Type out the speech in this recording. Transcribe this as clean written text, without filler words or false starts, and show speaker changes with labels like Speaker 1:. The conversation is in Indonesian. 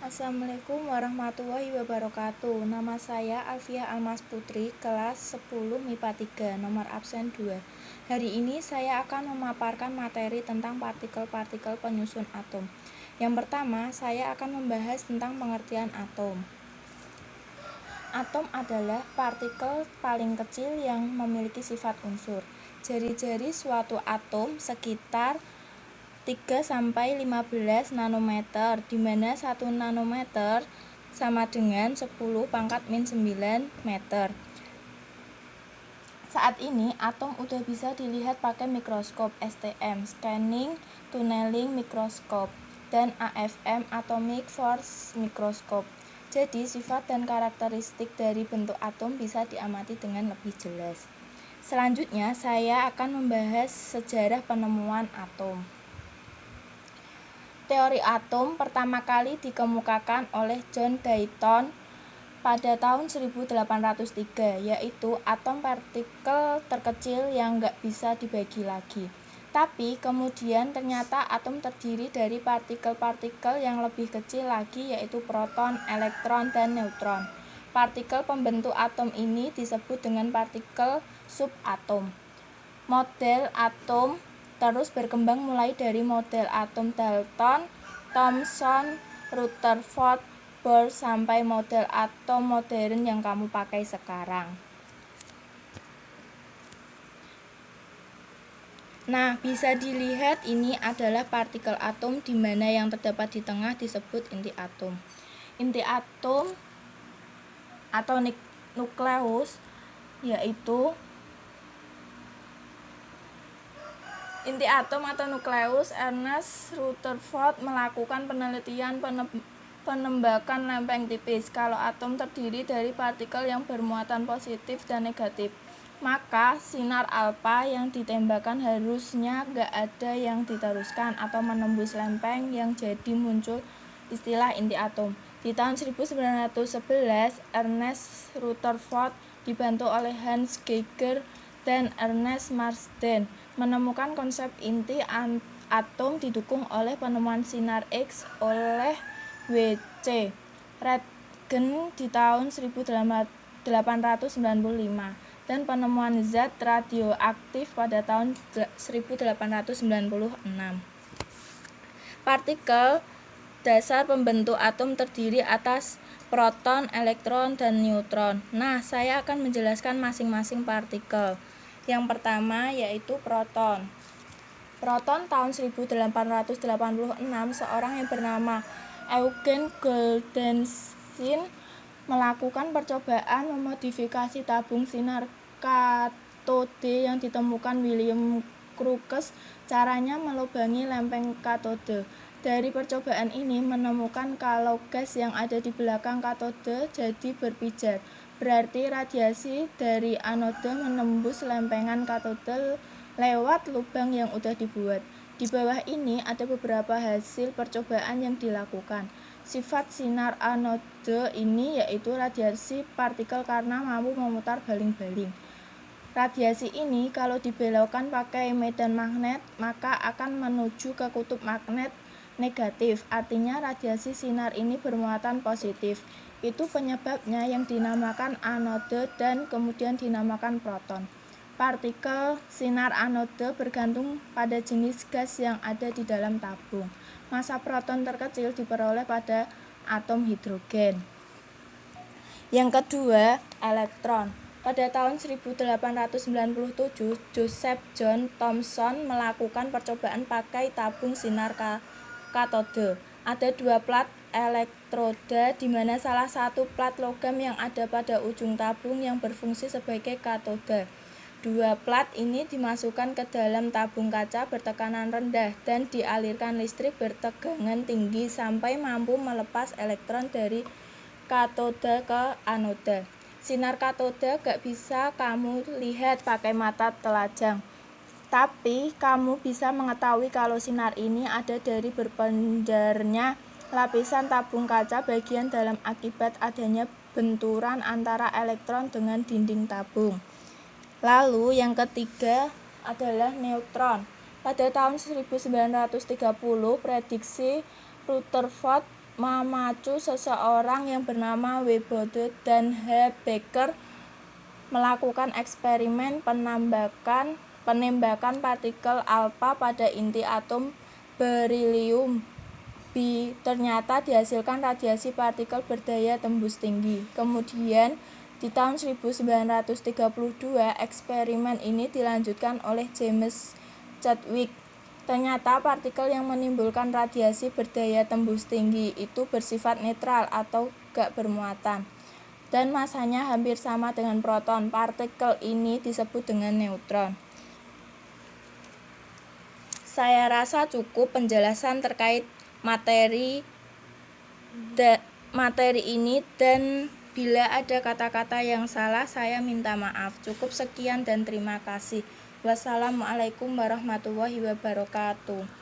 Speaker 1: Assalamualaikum warahmatullahi wabarakatuh. Nama saya Alfiah Almas Putri, kelas 10 MIPA 3, nomor absen 2. Hari ini saya akan memaparkan materi tentang partikel-partikel penyusun atom. Yang pertama, saya akan membahas tentang pengertian atom. Atom adalah partikel paling kecil yang memiliki sifat unsur. Jari-jari suatu atom sekitar 3–15 nanometer, di mana 1 nanometer sama dengan 10⁻⁹ meter. Saat ini atom udah bisa dilihat pakai mikroskop STM, Scanning Tunneling Microscope, dan AFM, Atomic Force Microscope. Jadi sifat dan karakteristik dari bentuk atom bisa diamati dengan lebih jelas. Selanjutnya saya akan membahas sejarah penemuan atom. Teori atom pertama kali dikemukakan oleh John Dalton pada tahun 1803, yaitu atom partikel terkecil yang nggak bisa dibagi lagi. Tapi kemudian ternyata atom terdiri dari partikel-partikel yang lebih kecil lagi, yaitu proton, elektron, dan neutron. Partikel pembentuk atom ini disebut dengan partikel subatom. Model atom terus berkembang mulai dari model atom Dalton, Thomson, Rutherford, Bohr sampai model atom modern yang kamu pakai sekarang. Nah, bisa dilihat ini adalah partikel atom di mana yang terdapat di tengah disebut inti atom. Inti atom atau nukleus yaitu inti atom atau nukleus. Ernest Rutherford melakukan penelitian penembakan lempeng tipis. Kalau atom terdiri dari partikel yang bermuatan positif dan negatif, maka sinar alfa yang ditembakkan harusnya gak ada yang diteruskan atau menembus lempeng, yang jadi muncul istilah inti atom. Di tahun 1911, Ernest Rutherford dibantu oleh Hans Geiger dan Ernest Marsden menemukan konsep inti atom, didukung oleh penemuan sinar X oleh W.C. Röntgen di tahun 1895 dan penemuan zat radioaktif pada tahun 1896. Partikel dasar pembentuk atom terdiri atas proton, elektron, dan neutron. Nah, saya akan menjelaskan masing-masing partikel. Yang pertama yaitu proton. Proton tahun 1886, seorang yang bernama Eugen Goldenstein melakukan percobaan memodifikasi tabung sinar katode yang ditemukan William Crookes. Caranya melubangi lempeng katode. Dari percobaan ini menemukan kalau gas yang ada di belakang katode jadi berpijar. Berarti radiasi dari anode menembus lempengan katode lewat lubang yang udah dibuat. Di bawah ini ada beberapa hasil percobaan yang dilakukan. Sifat sinar anode ini yaitu radiasi partikel karena mampu memutar baling-baling. Radiasi ini kalau dibelokkan pakai medan magnet maka akan menuju ke kutub magnet negatif. Artinya radiasi sinar ini bermuatan positif. Itu penyebabnya yang dinamakan anode dan kemudian dinamakan proton. Partikel sinar anode bergantung pada jenis gas yang ada di dalam tabung. Massa proton terkecil diperoleh pada atom hidrogen. Yang kedua, elektron. Pada tahun 1897, Joseph John Thomson melakukan percobaan pakai tabung sinar katode. Ada 2 plat elektroda, di mana salah satu plat logam yang ada pada ujung tabung yang berfungsi sebagai katoda. 2 plat ini dimasukkan ke dalam tabung kaca bertekanan rendah dan dialirkan listrik bertegangan tinggi sampai mampu melepas elektron dari katoda ke anoda. Sinar katoda gak bisa kamu lihat pakai mata telanjang, tapi kamu bisa mengetahui kalau sinar ini ada dari berpendarnya lapisan tabung kaca bagian dalam akibat adanya benturan antara elektron dengan dinding tabung. Lalu yang ketiga adalah neutron. Pada tahun 1930, prediksi Rutherford memacu seseorang yang bernama W. Bode dan H. Becker melakukan eksperimen penembakan partikel alfa pada inti atom berilium B. Ternyata dihasilkan radiasi partikel berdaya tembus tinggi. Kemudian di tahun 1932 eksperimen ini dilanjutkan oleh James Chadwick. Ternyata partikel yang menimbulkan radiasi berdaya tembus tinggi itu bersifat netral atau gak bermuatan, dan masanya hampir sama dengan proton. Partikel ini disebut dengan neutron. Saya rasa cukup penjelasan terkait materi ini, dan bila ada kata-kata yang salah saya minta maaf. Cukup sekian dan terima kasih. Wassalamualaikum warahmatullahi wabarakatuh.